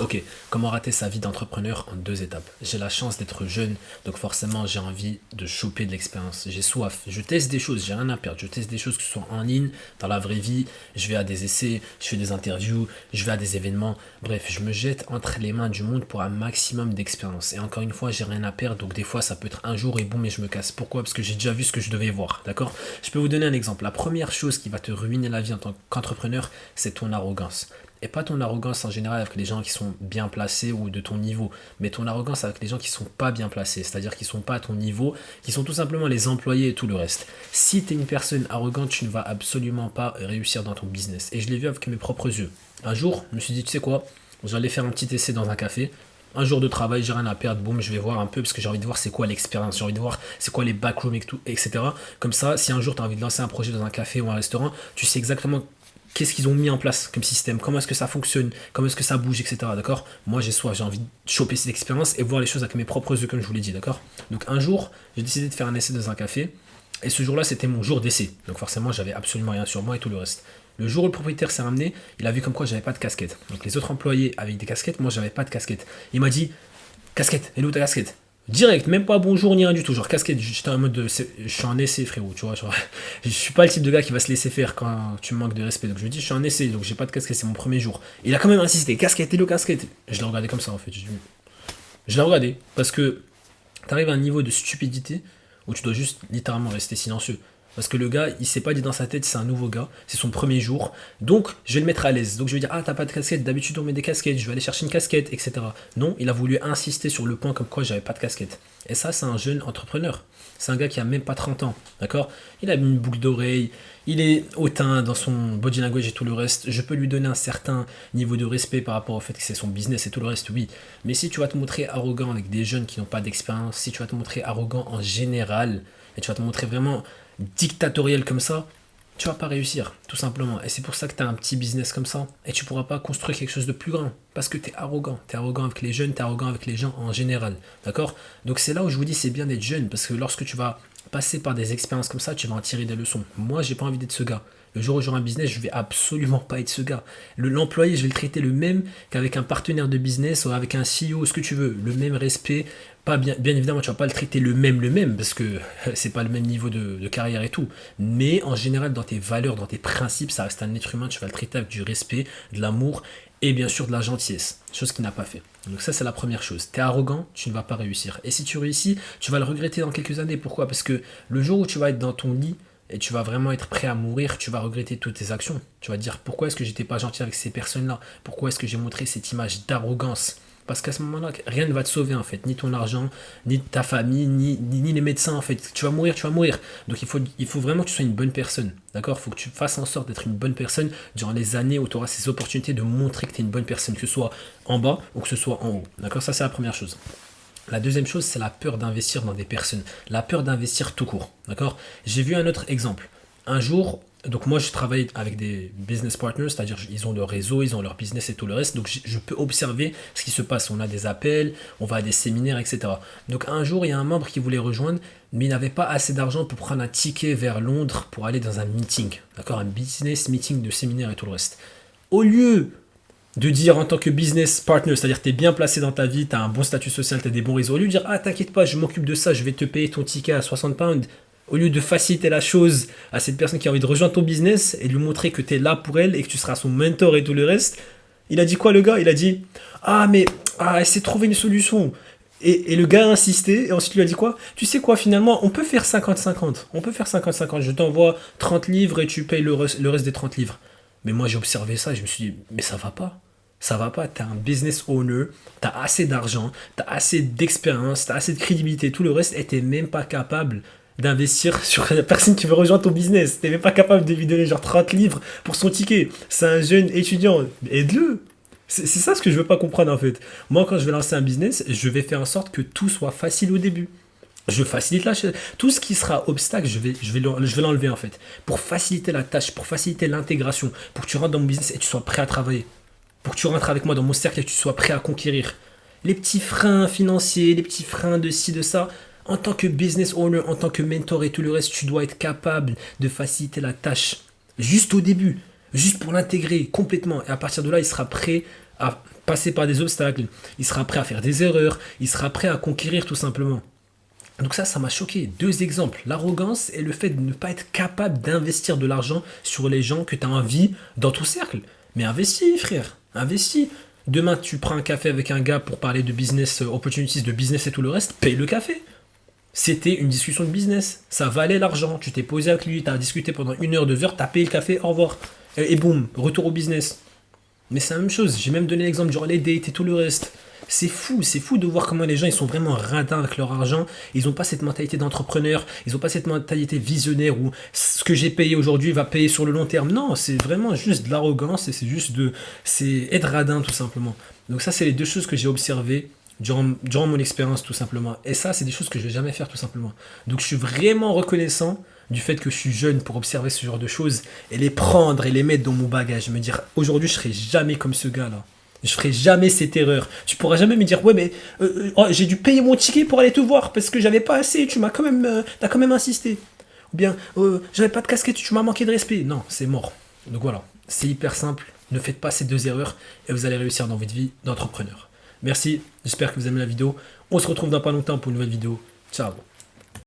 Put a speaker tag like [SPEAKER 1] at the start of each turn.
[SPEAKER 1] Ok, comment rater sa vie d'entrepreneur en 2 étapes? J'ai la chance d'être jeune, donc forcément j'ai envie de choper de l'expérience. J'ai soif, je teste des choses, j'ai rien à perdre. Je teste des choses qui sont en ligne, dans la vraie vie. Je vais à des essais, je fais des interviews, je vais à des événements. Bref, je me jette entre les mains du monde pour un maximum d'expérience. Et encore une fois, j'ai rien à perdre, donc des fois ça peut être un jour et boum, et je me casse. Pourquoi? Parce que j'ai déjà vu ce que je devais voir, d'accord? Je peux vous donner un exemple. La première chose qui va te ruiner la vie en tant qu'entrepreneur, c'est ton arrogance. Et pas ton arrogance en général avec les gens qui sont bien placés ou de ton niveau, mais ton arrogance avec les gens qui sont pas bien placés, c'est-à-dire qui sont pas à ton niveau, qui sont tout simplement les employés et tout le reste. Si tu es une personne arrogante, tu ne vas absolument pas réussir dans ton business. Et je l'ai vu avec mes propres yeux. Un jour, je me suis dit, tu sais quoi, j'allais faire un petit essai dans un café. Un jour de travail, j'ai rien à perdre, boum, je vais voir un peu parce que j'ai envie de voir c'est quoi l'expérience, j'ai envie de voir c'est quoi les backrooms et tout, etc. Comme ça, si un jour tu as envie de lancer un projet dans un café ou un restaurant, tu sais exactement qu'est-ce qu'ils ont mis en place comme système, comment est-ce que ça fonctionne, comment est-ce que ça bouge, etc. D'accord? Moi, j'ai envie de choper cette expérience et voir les choses avec mes propres yeux, comme je vous l'ai dit, d'accord? Donc un jour, j'ai décidé de faire un essai dans un café et ce jour-là, c'était mon jour d'essai. Donc forcément, j'avais absolument rien sur moi et tout le reste. Le jour où le propriétaire s'est ramené, il a vu comme quoi j'avais pas de casquette. Donc les autres employés avaient des casquettes, moi j'avais pas de casquette. Il m'a dit, casquette, elle est où ta casquette? Direct, même pas bonjour ni rien du tout, genre casquette, j'étais en mode de, je suis en essai frérot, tu vois, genre, je suis pas le type de gars qui va se laisser faire quand tu me manques de respect, donc je lui dis je suis en essai, donc j'ai pas de casquette, c'est mon premier jour. Et il a quand même insisté, casquette, et le casquette, je l'ai regardé comme ça en fait, je l'ai regardé, parce que t'arrives à un niveau de stupidité où tu dois juste littéralement rester silencieux. Parce que le gars, il s'est pas dit dans sa tête, c'est un nouveau gars, c'est son premier jour. Donc, je vais le mettre à l'aise. Donc, je vais dire, ah, t'as pas de casquette, d'habitude on met des casquettes, je vais aller chercher une casquette, etc. Non, il a voulu insister sur le point comme quoi j'avais pas de casquette. Et ça, c'est un jeune entrepreneur. C'est un gars qui a même pas 30 ans, d'accord? Il a une boucle d'oreille, il est hautain dans son body language et tout le reste. Je peux lui donner un certain niveau de respect par rapport au fait que c'est son business et tout le reste, oui. Mais si tu vas te montrer arrogant avec des jeunes qui n'ont pas d'expérience, si tu vas te montrer arrogant en général, et tu vas te montrer vraiment dictatorial comme ça, tu vas pas réussir, tout simplement. Et c'est pour ça que tu as un petit business comme ça, et tu pourras pas construire quelque chose de plus grand, parce que tu es arrogant. Tu es arrogant avec les jeunes, tu es arrogant avec les gens en général. D'accord? Donc c'est là où je vous dis, c'est bien d'être jeune, parce que lorsque tu vas passer par des expériences comme ça, tu vas en tirer des leçons. Moi, j'ai pas envie d'être ce gars. Le jour où j'aurai un business, je vais absolument pas être ce gars. L'employé, je vais le traiter le même qu'avec un partenaire de business ou avec un CEO, ce que tu veux. Le même respect. Pas bien évidemment, tu vas pas le traiter le même, parce que c'est pas le même niveau de carrière et tout. Mais en général, dans tes valeurs, dans tes principes, ça reste un être humain, tu vas le traiter avec du respect, de l'amour et bien sûr de la gentillesse. Chose qu'il n'a pas fait. Donc ça, c'est la première chose. T'es arrogant, tu ne vas pas réussir. Et si tu réussis, tu vas le regretter dans quelques années. Pourquoi? Parce que le jour où tu vas être dans ton lit, et tu vas vraiment être prêt à mourir, tu vas regretter toutes tes actions. Tu vas te dire pourquoi est-ce que j'étais pas gentil avec ces personnes-là? Pourquoi est-ce que j'ai montré cette image d'arrogance? Parce qu'à ce moment-là, rien ne va te sauver en fait, ni ton argent, ni ta famille, ni les médecins en fait. Tu vas mourir, tu vas mourir. Donc il faut vraiment que tu sois une bonne personne. D'accord? Il faut que tu fasses en sorte d'être une bonne personne durant les années où tu auras ces opportunités de montrer que tu es une bonne personne, que ce soit en bas ou que ce soit en haut. D'accord? Ça, c'est la première chose. La deuxième chose, c'est la peur d'investir dans des personnes. La peur d'investir tout court. D'accord? J'ai vu un autre exemple. Un jour, donc moi je travaille avec des business partners, c'est-à-dire ils ont leur réseau, ils ont leur business et tout le reste. Donc je peux observer ce qui se passe. On a des appels, on va à des séminaires, etc. Donc un jour, il y a un membre qui voulait rejoindre, mais il n'avait pas assez d'argent pour prendre un ticket vers Londres pour aller dans un meeting. D'accord? Un business meeting de séminaire et tout le reste. Au lieu de dire en tant que business partner, c'est-à-dire que tu es bien placé dans ta vie, tu as un bon statut social, tu as des bons réseaux, au lieu de dire ah t'inquiète pas, je m'occupe de ça, je vais te payer ton ticket à 60 pounds, au lieu de faciliter la chose à cette personne qui a envie de rejoindre ton business et de lui montrer que tu es là pour elle et que tu seras son mentor et tout le reste, il a dit quoi le gars? Il a dit essaie de trouver une solution. Et le gars a insisté et ensuite il lui a dit quoi? Tu sais quoi finalement, on peut faire 50-50. On peut faire 50-50. Je t'envoie 30 livres et tu payes le reste des 30 livres. Mais moi j'ai observé ça et je me suis dit, mais ça va pas. Ça va pas, t'es un business owner, t'as assez d'argent, t'as assez d'expérience, t'as assez de crédibilité, tout le reste, et t'es même pas capable d'investir sur la personne qui veut rejoindre ton business. T'es même pas capable de lui donner genre 30 livres pour son ticket. C'est un jeune étudiant, aide-le. C'est ça ce que je veux pas comprendre en fait. Moi quand je vais lancer un business, je vais faire en sorte que tout soit facile au début. Je facilite la chose. Tout ce qui sera obstacle, je vais l'enlever en fait. Pour faciliter la tâche, pour faciliter l'intégration, pour que tu rentres dans mon business et tu sois prêt à travailler. Pour que tu rentres avec moi dans mon cercle et que tu sois prêt à conquérir. Les petits freins financiers, les petits freins de ci, de ça. En tant que business owner, en tant que mentor et tout le reste, tu dois être capable de faciliter la tâche. Juste au début. Juste pour l'intégrer complètement. Et à partir de là, il sera prêt à passer par des obstacles, il sera prêt à faire des erreurs, il sera prêt à conquérir tout simplement. Donc ça m'a choqué. Deux exemples, l'arrogance et le fait de ne pas être capable d'investir de l'argent sur les gens que tu as envie dans ton cercle. Mais investis, frère, investis. Demain, tu prends un café avec un gars pour parler de business opportunities, de business et tout le reste, paye le café. C'était une discussion de business. Ça valait l'argent. Tu t'es posé avec lui, tu as discuté pendant 1 heure, 2 heures, tu as payé le café, au revoir. Et boum, retour au business. Mais c'est la même chose. J'ai même donné l'exemple, genre les dates et tout le reste. C'est fou de voir comment les gens ils sont vraiment radins avec leur argent. Ils n'ont pas cette mentalité d'entrepreneur, ils n'ont pas cette mentalité visionnaire où ce que j'ai payé aujourd'hui va payer sur le long terme. Non, c'est vraiment juste de l'arrogance et c'est être radin tout simplement. Donc ça, c'est les deux choses que j'ai observées durant mon expérience tout simplement. Et ça, c'est des choses que je vais jamais faire tout simplement. Donc je suis vraiment reconnaissant du fait que je suis jeune pour observer ce genre de choses et les prendre et les mettre dans mon bagage. Me dire, aujourd'hui, je serai jamais comme ce gars-là. Je ferai jamais cette erreur. Tu pourras jamais me dire, ouais, mais oh, j'ai dû payer mon ticket pour aller te voir parce que j'avais pas assez, t'as quand même insisté. Ou bien, j'avais pas de casquette, tu m'as manqué de respect. Non, c'est mort. Donc voilà, c'est hyper simple. Ne faites pas ces deux erreurs et vous allez réussir dans votre vie d'entrepreneur. Merci, j'espère que vous aimez la vidéo. On se retrouve dans pas longtemps pour une nouvelle vidéo. Ciao.